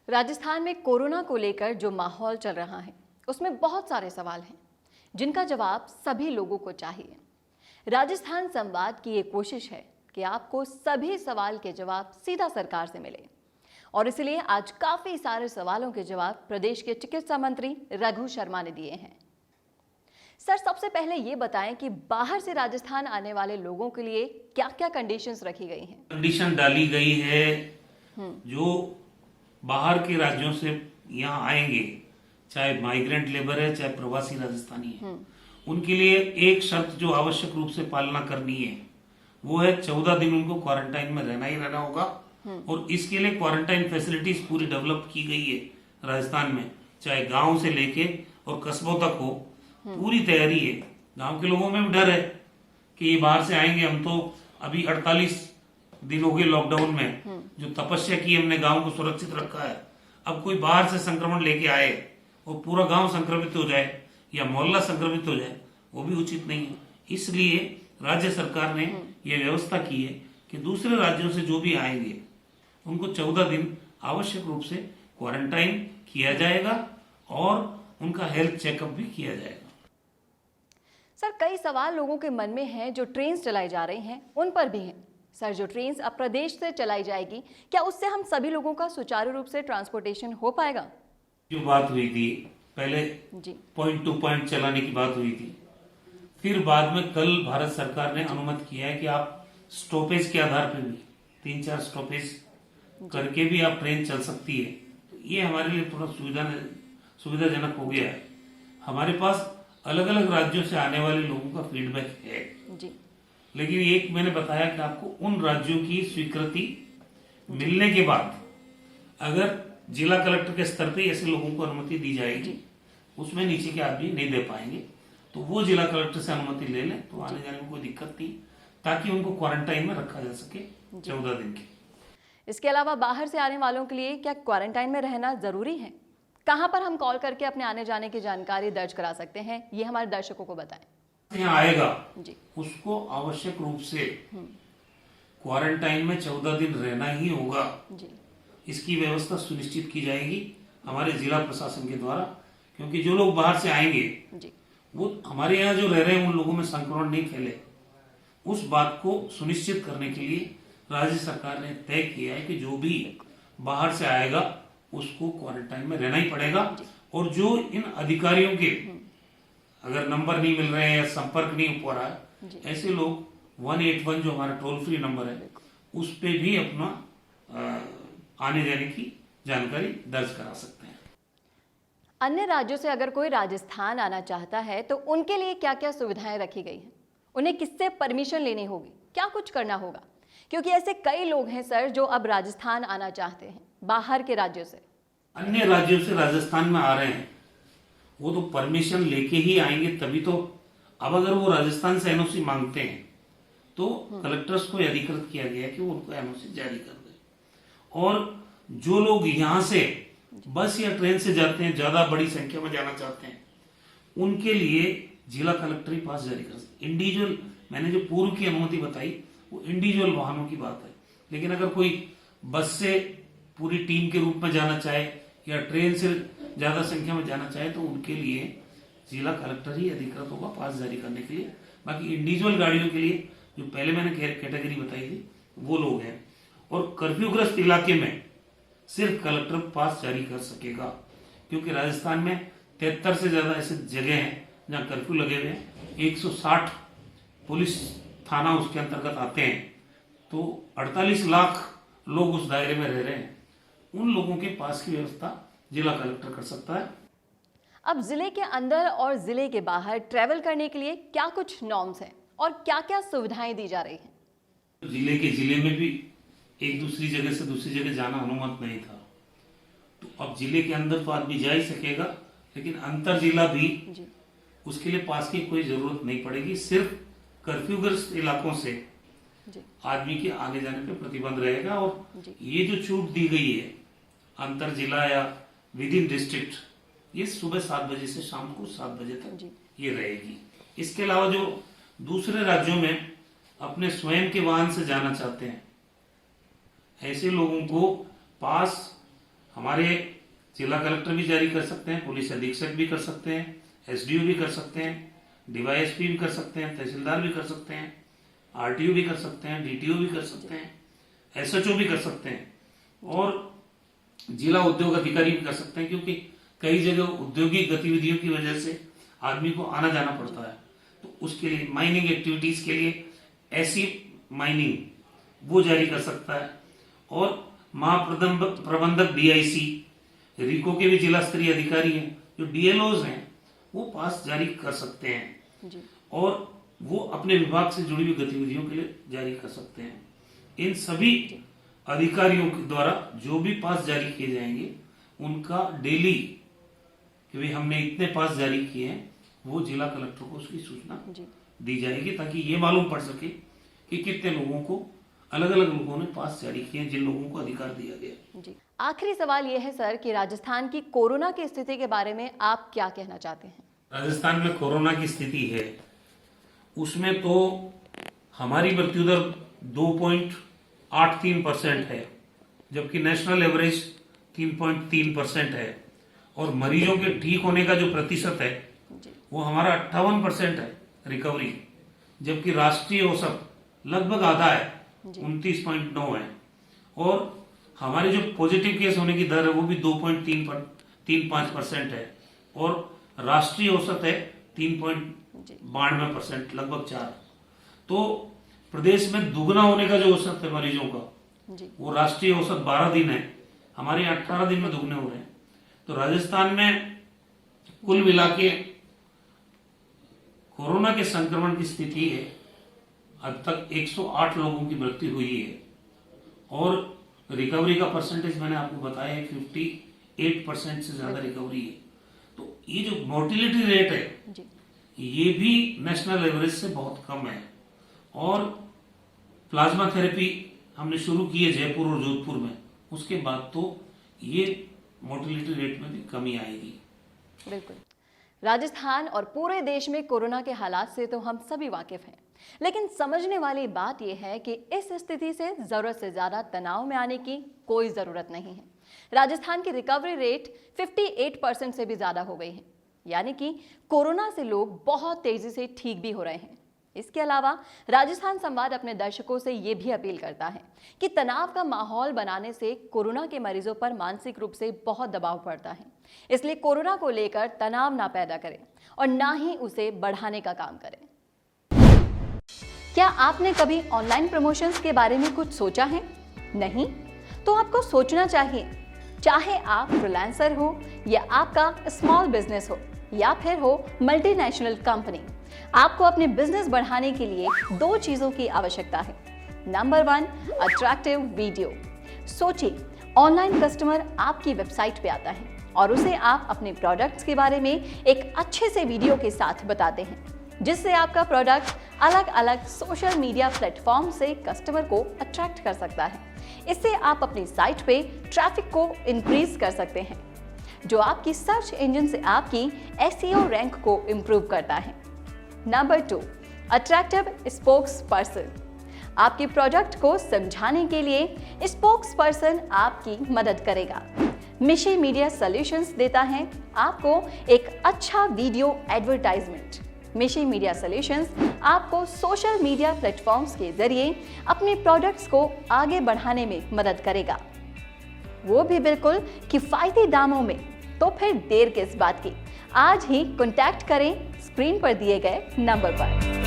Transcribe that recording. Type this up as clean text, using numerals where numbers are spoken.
राजस्थान में कोरोना को लेकर जो माहौल चल रहा है उसमें बहुत सारे सवाल हैं जिनका जवाब सभी लोगों को चाहिए। राजस्थान संवाद की ये कोशिश है कि आपको सभी सवाल के जवाब सीधा सरकार से मिले और इसलिए आज काफी सारे सवालों के जवाब प्रदेश के चिकित्सा मंत्री रघु शर्मा ने दिए हैं। सर, सबसे पहले ये बताएं कि बाहर से राजस्थान आने वाले लोगों के लिए क्या क्या कंडीशंस रखी गई हैं? कंडीशन डाली गई है जो बाहर के राज्यों से यहाँ आएंगे, चाहे माइग्रेंट लेबर है चाहे प्रवासी राजस्थानी है, उनके लिए एक शर्त जो आवश्यक रूप से पालना करनी है वो है 14 दिन उनको क्वारंटाइन में रहना ही रहना होगा। और इसके लिए क्वारंटाइन फैसिलिटीज पूरी डेवलप की गई है राजस्थान में, चाहे गांव से लेके और कस्बों तक हो, पूरी तैयारी है। गांव के लोगों में भी डर है कि ये बाहर से आएंगे, हम तो अभी 48 दिन हो गए लॉकडाउन में, जो तपस्या की हमने गांव को सुरक्षित रखा है, अब कोई बाहर से संक्रमण लेके आए और पूरा गांव संक्रमित हो जाए या मोहल्ला संक्रमित हो जाए, वो भी उचित नहीं है। इसलिए राज्य सरकार ने यह व्यवस्था की है कि दूसरे राज्यों से जो भी आएंगे उनको 14 दिन आवश्यक रूप से क्वारंटाइन किया जाएगा और उनका हेल्थ चेकअप भी किया जाएगा। सर, कई सवाल लोगों के मन में हैं जो ट्रेन चलाई जा रही हैं उन पर भी हैं। सर, जो ट्रेन अब प्रदेश से चलाई जाएगी, क्या उससे हम सभी लोगों का सुचारू रूप से ट्रांसपोर्टेशन हो पाएगा? जो बात हुई थी पहले पॉइंट टू पॉइंट चलाने की बात हुई थी, फिर बाद में कल भारत सरकार ने अनुमति किया है कि आप स्टॉपेज के आधार पर भी 3-4 स्टॉपेज करके भी आप ट्रेन चल सकती है। तो ये हमारे लिए थोड़ा सुविधाजनक हो गया है। हमारे पास अलग अलग राज्यों से आने वाले लोगों का फीडबैक है जी। लेकिन एक मैंने बताया कि आपको उन राज्यों की स्वीकृति मिलने के बाद अगर जिला कलेक्टर के स्तर पे ऐसे लोगों को अनुमति दी जाएगी, उसमें नीचे के आदमी नहीं दे पाएंगे, तो वो जिला कलेक्टर से अनुमति ले लें तो आने जाने में कोई दिक्कत नहीं, ताकि उनको क्वारंटाइन में रखा जा सके 14 दिन के। इसके अलावा बाहर से आने वालों के लिए क्या क्वारंटाइन में रहना जरूरी है? कहां पर हम कॉल करके अपने आने जाने की जानकारी दर्ज करा सकते हैं, ये हमारे दर्शकों को बताएं। यहाँ आएगा जी, उसको आवश्यक रूप से क्वारंटाइन में 14 दिन रहना ही होगा जी। इसकी व्यवस्था सुनिश्चित की जाएगी हमारे जिला प्रशासन के द्वारा, क्योंकि जो लोग बाहर से आएंगे जी, वो हमारे यहाँ जो रह रहे हैं उन लोगों में संक्रमण नहीं फैले। उस बात को सुनिश्चित करने के लिए राज्य सरकार ने तय किया है कि जो भी बाहर से आएगा उसको क्वारंटाइन में रहना ही पड़ेगा। और जो इन अधिकारियों के अगर नंबर नहीं मिल रहे हैं या संपर्क नहीं हो रहा है, ऐसे लोग 181 जो हमारा टोल फ्री नंबर है उस पे भी अपना आने जाने की जानकारी दर्ज करा सकते हैं। अन्य राज्यों से अगर कोई राजस्थान आना चाहता है तो उनके लिए क्या क्या सुविधाएं रखी गई हैं? उन्हें किससे परमिशन लेनी होगी, क्या कुछ करना होगा? क्योंकि ऐसे कई लोग हैं सर जो अब राजस्थान आना चाहते हैं बाहर के राज्यों से। अन्य राज्यों से राजस्थान में आ रहे हैं, वो तो परमिशन लेके ही आएंगे तभी तो। अब अगर वो राजस्थान से एनओसी मांगते हैं तो कलेक्टर्स को अधिकृत किया गया कि वो उनको एनओसी जारी कर दे। और जो लोग यहाँ से बस या ट्रेन से जाते हैं, ज्यादा बड़ी संख्या में जाना चाहते हैं, उनके लिए जिला कलेक्टर ही पास जारी कर सकते। इंडिविजुअल, मैंने जो पूर्व की अनुमति बताई वो इंडिविजुअल वाहनों की बात है, लेकिन अगर कोई बस से पूरी टीम के रूप में जाना चाहे या ट्रेन से ज्यादा संख्या में जाना चाहे तो उनके लिए जिला कलेक्टर ही अधिकृत होगा पास जारी करने के लिए। बाकी इंडिविजुअल गाड़ियों के लिए जो पहले मैंने कैटेगरी बताई थी वो लोग हैं। और कर्फ्यूग्रस्त इलाके में सिर्फ कलेक्टर पास जारी कर सकेगा, क्योंकि राजस्थान में 73 से ज्यादा ऐसे जगह हैं जहाँ कर्फ्यू लगे हुए हैं। 160 पुलिस थाना उसके अंतर्गत आते हैं, तो 48 लाख लोग उस दायरे में रह रहे हैं। उन लोगों के पास की व्यवस्था जिला कलेक्टर कर सकता है। अब जिले के अंदर और जिले के बाहर ट्रैवल करने के लिए क्या कुछ नॉर्म्स हैं और क्या क्या सुविधाएं दी जा रही हैं? जिले में भी एक दूसरी जगह से दूसरी जगह जाना अनुमत नहीं था, तो अब जिले के अंदर तो आदमी जा ही सकेगा, लेकिन अंतर जिला भी उसके लिए पास की कोई जरूरत नहीं पड़ेगी। सिर्फ कर्फ्यूग्रस्त इलाकों से आदमी के आने जाने पे प्रतिबंध रहेगा। और ये जो छूट दी गई है अंतर जिला या विद इन डिस्ट्रिक्ट, ये सुबह 7 बजे से शाम को 7 बजे तक ये रहेगी। इसके अलावा जो दूसरे राज्यों में अपने स्वयं के वाहन से जाना चाहते हैं, ऐसे लोगों को पास हमारे जिला कलेक्टर भी जारी कर सकते हैं, पुलिस अधीक्षक भी कर सकते हैं, एसडीओ भी कर सकते हैं, डीवाईएसपी भी कर सकते हैं, तहसीलदार भी कर सकते हैं, आरटीओ भी कर सकते हैं, डीटीओ भी कर सकते हैं, एसएचओ भी कर सकते हैं और जिला उद्योग अधिकारी भी कर सकते हैं, क्योंकि कई जगह औद्योगिक गतिविधियों की वजह से आदमी को आना जाना पड़ता है। तो उसके लिए माइनिंग एक्टिविटीज के लिए ऐसी माइनिंग वो जारी कर सकता है। और महाप्रबंधक डीआईसी, रिको के भी जिला स्तरीय अधिकारी हैं, जो डीएलओज हैं, वो पास जारी कर सकते हैं जी। और वो अपने विभाग से जुड़ी हुई गतिविधियों के लिए जारी कर सकते हैं। इन सभी अधिकारियों के द्वारा जो भी पास जारी किए जाएंगे उनका डेली कि भाई हमने इतने पास जारी किए हैं, वो जिला कलेक्टर को उसकी सूचना दी जाएगी, ताकि ये मालूम पड़ सके कि कितने लोगों को, अलग अलग लोगों ने पास जारी किए, जिन लोगों को अधिकार दिया गया। जी। आखिरी सवाल यह है सर कि राजस्थान की कोरोना की स्थिति के बारे में आप क्या कहना चाहते हैं? राजस्थान में कोरोना की स्थिति है, उसमें तो हमारी मृत्यु दर 2.83% है, जबकि नेशनल एवरेज 3.3% है। और मरीजों के ठीक होने का जो प्रतिशत है वो हमारा 58% है रिकवरी, जबकि राष्ट्रीय औसत लगभग आधा है, 29.9 है। और हमारे जो पॉजिटिव केस होने की दर है वो भी 2.35% है और राष्ट्रीय औसत है 3.92%, लगभग 4। तो प्रदेश में दुगना होने का जो औसत है मरीजों का, वो राष्ट्रीय औसत 12 दिन है, हमारे 18 दिन में दुगने हो रहे हैं। तो राजस्थान में कुल मिला के कोरोना के संक्रमण की स्थिति है, अब तक 108 लोगों की मृत्यु हुई है और रिकवरी का परसेंटेज मैंने आपको बताया है 58% से ज्यादा रिकवरी है। तो ये जो मोर्टिलिटी रेट है ये भी नेशनल एवरेज से बहुत कम है। और प्लाज्मा थेरेपी हमने शुरू की है जयपुर और जोधपुर में, उसके बाद तो ये मोर्टिलिटी रेट में भी कमी आएगी। बिल्कुल। राजस्थान और पूरे देश में कोरोना के हालात से तो हम सभी वाकिफ हैं, लेकिन समझने वाली बात यह है कि इस स्थिति से जरूरत से ज्यादा तनाव में आने की कोई जरूरत नहीं है। राजस्थान की रिकवरी रेट 58% से भी ज्यादा हो गई है, यानी कि कोरोना से लोग बहुत तेजी से ठीक भी हो रहे हैं। इसके अलावा राजस्थान संवाद अपने दर्शकों से ये भी अपील करता है कि तनाव का माहौल बनाने से कोरोना के मरीजों पर मानसिक रूप से बहुत दबाव पड़ता है। इसलिए कोरोना को लेकर तनाव ना पैदा करें और ना ही उसे बढ़ाने का काम करें। क्या आपने कभी ऑनलाइन प्रमोशंस के बारे में कुछ सोचा है? नहीं? तो आपको सोचना चाहिए। चाहे आप फ्रीलांसर हो या आपका स्मॉल बिजनेस हो या फिर हो मल्टीनेशनल कंपनी, आपको अपने बिजनेस बढ़ाने के लिए 2 चीजों की आवश्यकता है। Number 1, attractive video. सोचिए, ऑनलाइन कस्टमर आपकी वेबसाइट पे आता है और उसे आप अपने प्रोडक्ट्स के बारे में एक अच्छे से वीडियो के साथ बताते हैं, जिससे आपका प्रोडक्ट अलग अलग सोशल मीडिया प्लेटफॉर्म से कस्टमर को अट्रैक्ट कर सकता है। इससे आप अपनी साइट पे ट्रैफिक को इंक्रीज कर सकते हैं, जो आपकी सर्च इंजन से आपकी SEO रैंक को इंप्रूव करता है। Number 2, attractive spokes person. आपके प्रोडक्ट को समझाने के लिए स्पोक्स पर्सन आपकी मदद करेगा। मिशी मीडिया सॉल्यूशंस देता है आपको एक अच्छा वीडियो एडवर्टाइजमेंट। मिशी मीडिया सॉल्यूशंस आपको सोशल मीडिया प्लेटफॉर्म्स के जरिए अपने प्रोडक्ट्स को आगे बढ़ाने में मदद करेगा, वो भी बिल्कुल किफायती दामों में। तो फिर देर किस बात की, आज ही कॉन्टैक्ट करें स्क्रीन पर दिए गए नंबर पर।